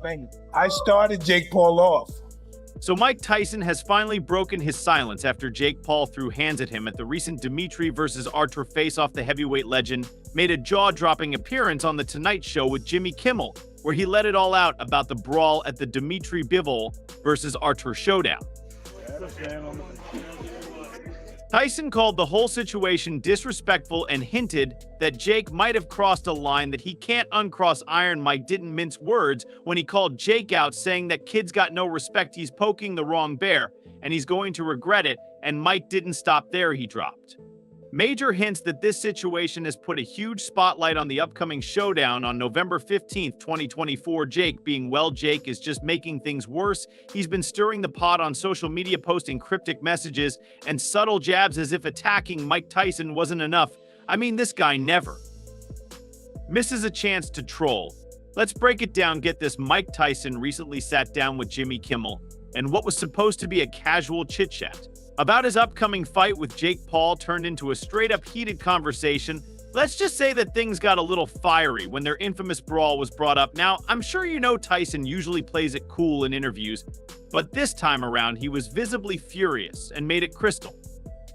Pennsylvania. I started Jake Paul off. So Mike Tyson has finally broken his silence after Jake Paul threw hands at him at the recent Dmitry versus Artur face-off. The heavyweight legend made a jaw-dropping appearance on The Tonight Show with Jimmy Kimmel, where he let it all out about the brawl at the Dmitry Bivol versus Artur Showdown. Tyson called the whole situation disrespectful and hinted that Jake might have crossed a line that he can't uncross. Iron Mike didn't mince words when he called Jake out, saying that kid's got no respect, he's poking the wrong bear, and he's going to regret it, and Mike didn't stop there, he dropped major hints that this situation has put a huge spotlight on the upcoming showdown on November 15th, 2024. Jake is just making things worse. He's been stirring the pot on social media, posting cryptic messages and subtle jabs as if attacking Mike Tyson wasn't enough. I mean, this guy never misses a chance to troll. Let's break it down. Get this, Mike Tyson recently sat down with Jimmy Kimmel, and what was supposed to be a casual chit-chat about his upcoming fight with Jake Paul turned into a straight-up heated conversation. Let's just say that things got a little fiery when their infamous brawl was brought up. Now, I'm sure you know Tyson usually plays it cool in interviews, but this time around he was visibly furious and made it crystal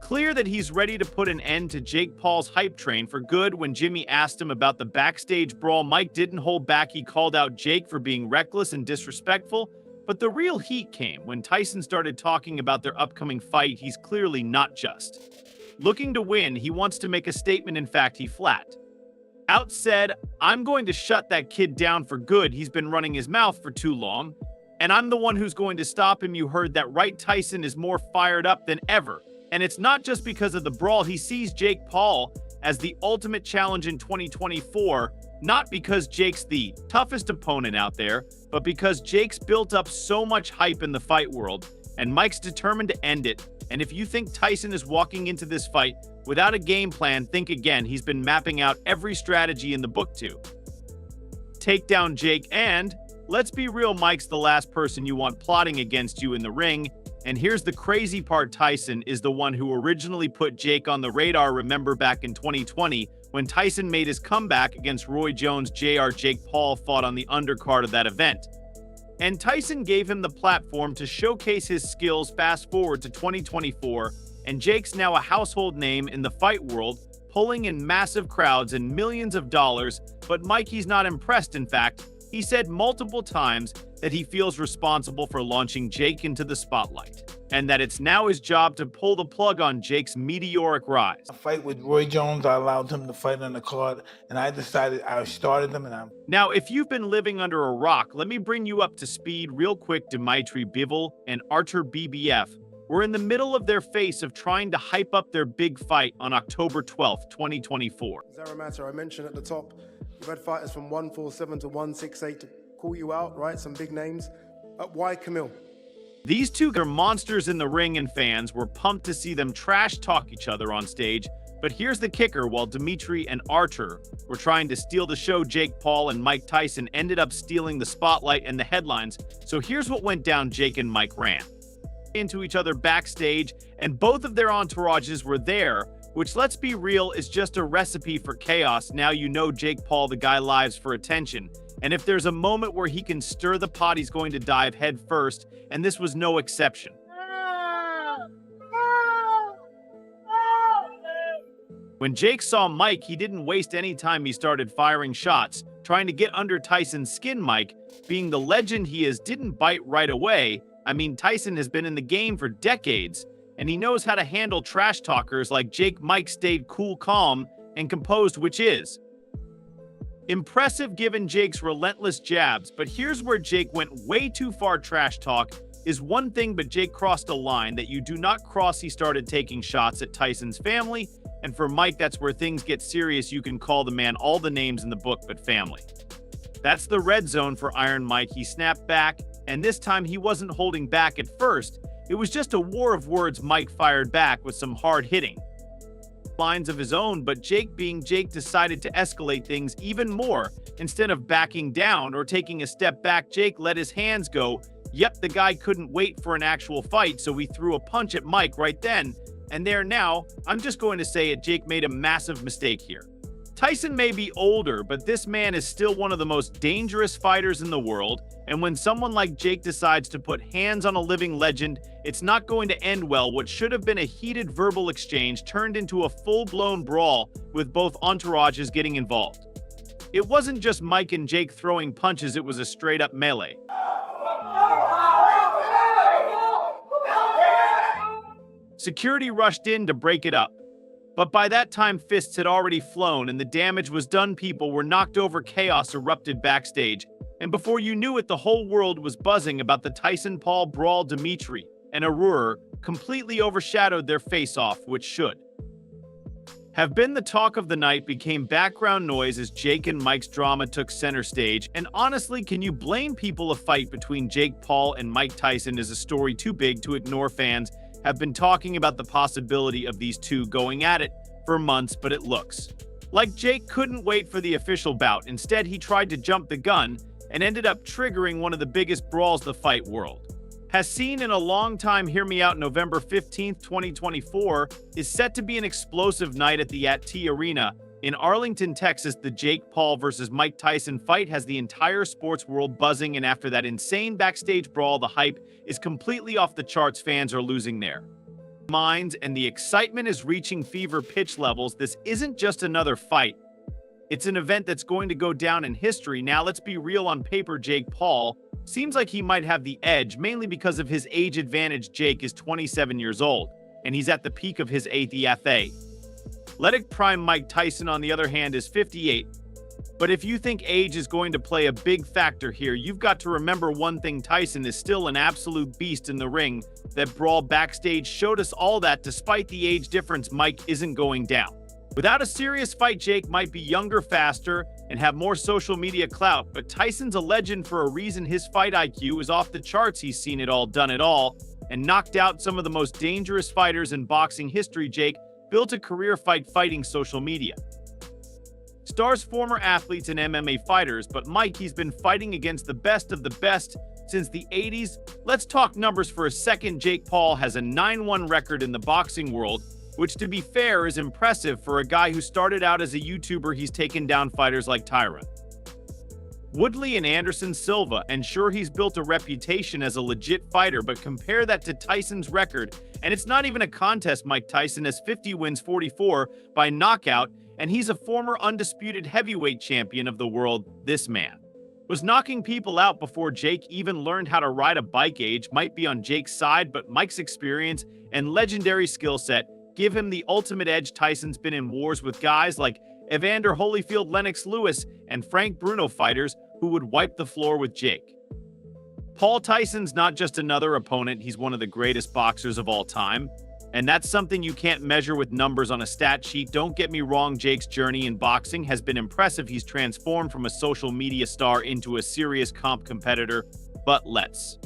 clear that he's ready to put an end to Jake Paul's hype train for good. When Jimmy asked him about the backstage brawl, Mike didn't hold back. He called out Jake for being reckless and disrespectful. But the real heat came when Tyson started talking about their upcoming fight. He's clearly not just looking to win, he wants to make a statement. In fact, he flat out said, "I'm going to shut that kid down for good. He's been running his mouth for too long, and I'm the one who's going to stop him." You heard that right. Tyson is more fired up than ever. And it's not just because of the brawl. He sees Jake Paul as the ultimate challenge in 2024, not because Jake's the toughest opponent out there, but because Jake's built up so much hype in the fight world, and Mike's determined to end it. And if you think Tyson is walking into this fight without a game plan, think again. He's been mapping out every strategy in the book to take down Jake, and let's be real, Mike's the last person you want plotting against you in the ring. And here's the crazy part, Tyson is the one who originally put Jake on the radar. Remember back in 2020 when Tyson made his comeback against Roy Jones Jr., Jake Paul fought on the undercard of that event, and Tyson gave him the platform to showcase his skills. Fast forward to 2024, and Jake's now a household name in the fight world, pulling in massive crowds and millions of dollars. But Mike, he's not impressed. In fact, he said multiple times that he feels responsible for launching Jake into the spotlight, and that it's now his job to pull the plug on Jake's meteoric rise. A fight with Roy Jones, I allowed him to fight on the card, and I decided I started him, and Now, if you've been living under a rock, let me bring you up to speed real quick. Dmitry Bivol and Artur BBF were in the middle of their phase of trying to hype up their big fight on October 12th, 2024. Matter I mentioned at the top, you've had fighters from 147 to 168 to call you out, right? Some big names. Why Camille? These two are monsters in the ring, and fans were pumped to see them trash talk each other on stage. But here's the kicker. While Dmitry and Artur were trying to steal the show, Jake Paul and Mike Tyson ended up stealing the spotlight and the headlines. So here's what went down. Jake and Mike ran into each other backstage, and both of their entourages were there, which, let's be real, is just a recipe for chaos. Now you know Jake Paul, the guy, lives for attention. And if there's a moment where he can stir the pot, he's going to dive head first, and this was no exception. When Jake saw Mike, he didn't waste any time. He started firing shots, trying to get under Tyson's skin. Mike, being the legend he is, didn't bite right away. I mean, Tyson has been in the game for decades, and he knows how to handle trash talkers like Jake. Mike stayed cool, calm, and composed, which is impressive given Jake's relentless jabs. But here's where Jake went way too far. Trash talk is one thing, but Jake crossed a line that you do not cross. He started taking shots at Tyson's family, and for Mike, that's where things get serious. You can call the man all the names in the book, but family, that's the red zone for Iron Mike. He snapped back, and this time he wasn't holding back at first. It was just a war of words. Mike fired back with some hard-hitting lines of his own, but Jake, being Jake, decided to escalate things even more. Instead of backing down or taking a step back, Jake let his hands go. Yep, the guy couldn't wait for an actual fight, so he threw a punch at Mike right then and there. Now, I'm just going to say it, Jake made a massive mistake here. Tyson may be older, but this man is still one of the most dangerous fighters in the world, and when someone like Jake decides to put hands on a living legend, it's not going to end well. What should have been a heated verbal exchange turned into a full-blown brawl with both entourages getting involved. It wasn't just Mike and Jake throwing punches, it was a straight-up melee. Security rushed in to break it up. But by that time, fists had already flown and the damage was done. People were knocked over, chaos erupted backstage, and before you knew it, the whole world was buzzing about the Tyson-Paul brawl. Dmitry and Artur completely overshadowed their face-off, which should have been the talk of the night became background noise as Jake and Mike's drama took center stage. And honestly, can you blame people? A fight between Jake Paul and Mike Tyson is a story too big to ignore. Fans have been talking about the possibility of these two going at it for months, but it looks like Jake couldn't wait for the official bout. Instead, he tried to jump the gun and ended up triggering one of the biggest brawls the fight world has seen in a long time. Hear me out. November 15th, 2024 is set to be an explosive night at the T Arena in Arlington, Texas. The Jake Paul versus Mike Tyson fight has the entire sports world buzzing, and after that insane backstage brawl, the hype is completely off the charts. Fans are losing their minds and the excitement is reaching fever pitch levels. This isn't just another fight. It's an event that's going to go down in history. Now, let's be real. On paper, Jake Paul seems like he might have the edge, mainly because of his age advantage. Jake is 27 years old, and he's at the peak of his athletic prime. Mike Tyson, on the other hand, is 58. But if you think age is going to play a big factor here, you've got to remember one thing: Tyson is still an absolute beast in the ring. That brawl backstage showed us all that. Despite the age difference, Mike isn't going down without a serious fight. Jake might be younger, faster, and have more social media clout, but Tyson's a legend for a reason. His fight IQ is off the charts. He's seen it all, done it all, and knocked out some of the most dangerous fighters in boxing history. Jake built a career fighting social media stars, former athletes, and MMA fighters, but Mike, he's been fighting against the best of the best since the 80s. Let's talk numbers for a second. Jake Paul has a 9-1 record in the boxing world, which, to be fair, is impressive for a guy who started out as a YouTuber. He's taken down fighters like Tyron Woodley and Anderson Silva, and sure, he's built a reputation as a legit fighter, but compare that to Tyson's record, and it's not even a contest. Mike Tyson has 50 wins, 44 by knockout, and he's a former undisputed heavyweight champion of the world. This man was knocking people out before Jake even learned how to ride a bike. Age might be on Jake's side, but Mike's experience and legendary skill set give him the ultimate edge. Tyson's been in wars with guys like Evander Holyfield, Lennox Lewis, and Frank Bruno, fighters who would wipe the floor with Jake Paul. Tyson's not just another opponent, he's one of the greatest boxers of all time. And that's something you can't measure with numbers on a stat sheet. Don't get me wrong, Jake's journey in boxing has been impressive. He's transformed from a social media star into a serious competitor. But let's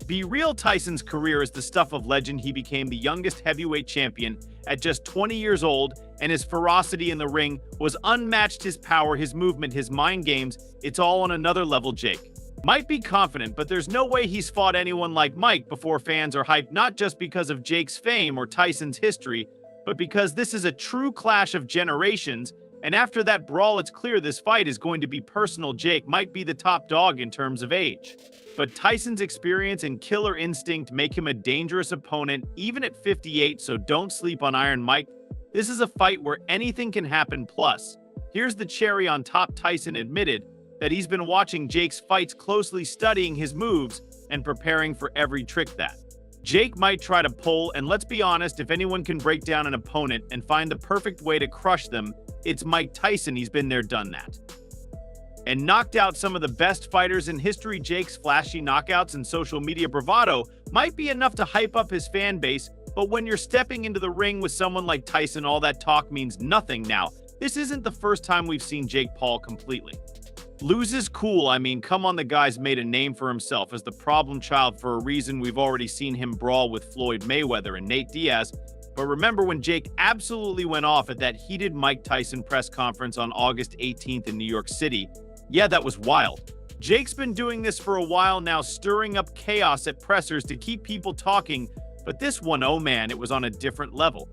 be real, Tyson's career is the stuff of legend. He became the youngest heavyweight champion at just 20 years old, and his ferocity in the ring was unmatched. His power, his movement, his mind games, it's all on another level. Jake might be confident, but there's no way he's fought anyone like Mike before. Fans are hyped not just because of Jake's fame or Tyson's history, but because this is a true clash of generations. And after that brawl, it's clear this fight is going to be personal. Jake might be the top dog in terms of age, but Tyson's experience and killer instinct make him a dangerous opponent, even at 58, so don't sleep on Iron Mike. This is a fight where anything can happen. Plus, here's the cherry on top: Tyson admitted that he's been watching Jake's fights closely, studying his moves and preparing for every trick that Jake might try to pull. And let's be honest, if anyone can break down an opponent and find the perfect way to crush them, it's Mike Tyson. He's been there, done that, and knocked out some of the best fighters in history. Jake's flashy knockouts and social media bravado might be enough to hype up his fan base, but when you're stepping into the ring with someone like Tyson, all that talk means nothing. Now, this isn't the first time we've seen Jake Paul completely loses cool. I mean, come on, the guy's made a name for himself as the problem child for a reason. We've already seen him brawl with Floyd Mayweather and Nate Diaz. But remember when Jake absolutely went off at that heated Mike Tyson press conference on August 18th in New York City? Yeah, that was wild. Jake's been doing this for a while now, stirring up chaos at pressers to keep people talking. But this one, oh man, it was on a different level.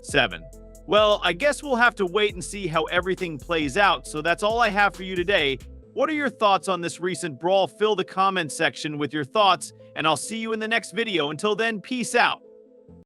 7. Well, I guess we'll have to wait and see how everything plays out, so that's all I have for you today. What are your thoughts on this recent brawl? Fill the comment section with your thoughts, and I'll see you in the next video. Until then, peace out.